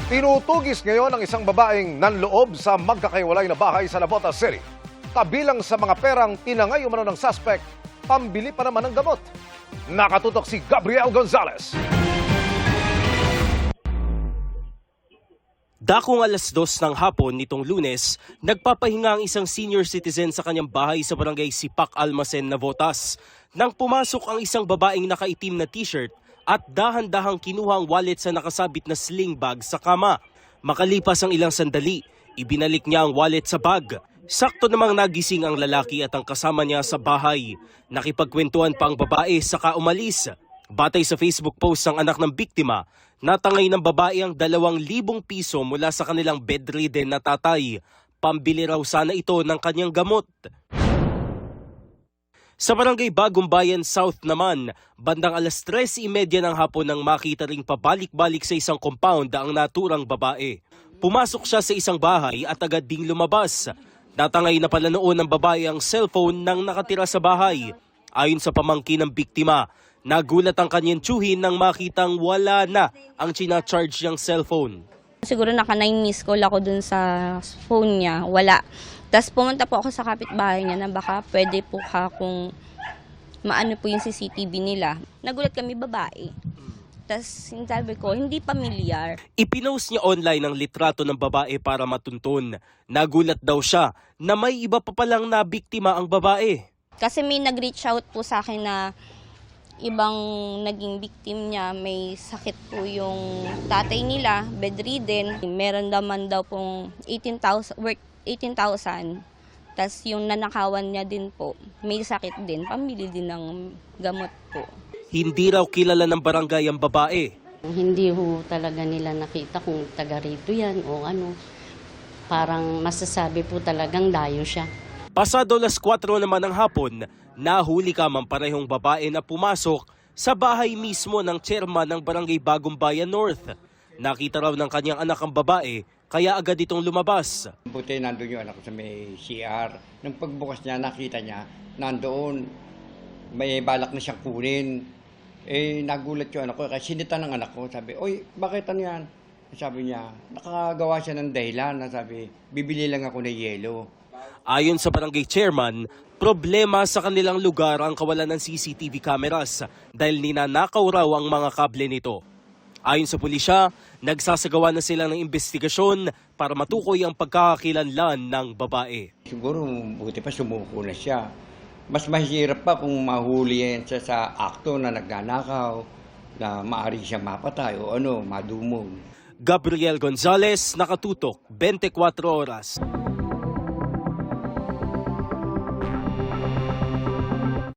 Tinutugis ngayon ang isang babaeng nanloob sa magkakaiwalay na bahay sa Navotas City. Kabilang sa mga perang tinangay umano ng suspect, pambili pa naman ng gamot. Nakatutok si Gabriel Gonzalez. Dakong 2:00 ng hapon nitong Lunes, nagpapahinga ang isang senior citizen sa kanyang bahay sa barangay Sipak, Almacen, Navotas. Nang pumasok ang isang babaeng nakaitim na t-shirt at dahan-dahang kinuha ang wallet sa nakasabit na sling bag sa kama. Makalipas ang ilang sandali, ibinalik niya ang wallet sa bag. Sakto namang nagising ang lalaki at ang kasama niya sa bahay. Nakipagkwentuhan pa ang babae saka umalis. Batay sa Facebook post ng anak ng biktima, natangay ng babae ang 2,000 piso mula sa kanilang bedridden na tatay. Pambili raw sana ito ng kanyang gamot. Sa barangay Bagong Bayan South naman, bandang 3:30 ng hapon nang makita ring pabalik-balik sa isang compound ang naturang babae. Pumasok siya sa isang bahay at agad ding lumabas. Natangay na pala noon ng babae ang cellphone ng nakatira sa bahay. Ayon sa pamangkin ng biktima, nagulat ang kanyang tiyuhin nang makitang wala na ang charge niyang cellphone. Siguro naka-9 miss call ako dun sa phone niya, wala. Tapos pumunta po ako sa kapitbahay niya na baka pwede po kung maano po yung CCTV nila. Nagulat kami, babae. Tapos sabi ko, hindi pamilyar. Ipinost niya online ang litrato ng babae para matuntun. Nagulat daw siya na may iba pa palang nabiktima ang babae. Kasi may nag-reach out po sa akin na ibang naging victim niya, may sakit po yung tatay nila, bedridden. Meron naman daw pong 18,000, worth 18,000. Tapos yung nanakawan niya din po, may sakit din, pambili din ng gamot po. Hindi raw kilala ng barangay ang babae. Hindi ho talaga nila nakita kung taga rito yan o ano. Parang masasabi po talagang dayo siya. Pasado 4:00 naman ng hapon, nahuli ka man parehong babae na pumasok sa bahay mismo ng chairman ng barangay Bagong Bayan North. Nakita raw ng kanyang anak ang babae, kaya agad itong lumabas. Buti nandun yung anak ko sa may CR. Nung pagbukas niya, nakita niya, nandoon, may balak na siyang kunin. Nagulat yung anak ko, kasi sinita ng anak ko, sabi, "Oy, bakit ano yan?" Sabi niya, nakagawa siya ng dahilan, na sabi, "Bibili lang ako ng yelo." Ayon sa barangay chairman, problema sa kanilang lugar ang kawalan ng CCTV cameras dahil ninanakaw raw ang mga kable nito. Ayon sa pulisya, nagsasagawa na sila ng investigasyon para matukoy ang pagkakakilanlan ng babae. Siguro, buti pa sumuko na siya. Mas mahirap pa kung mahuli yan siya sa akto na nagnanakaw, na maaari siyang mapatay o madumog. Gabriel Gonzalez, Nakatutok, 24 Oras.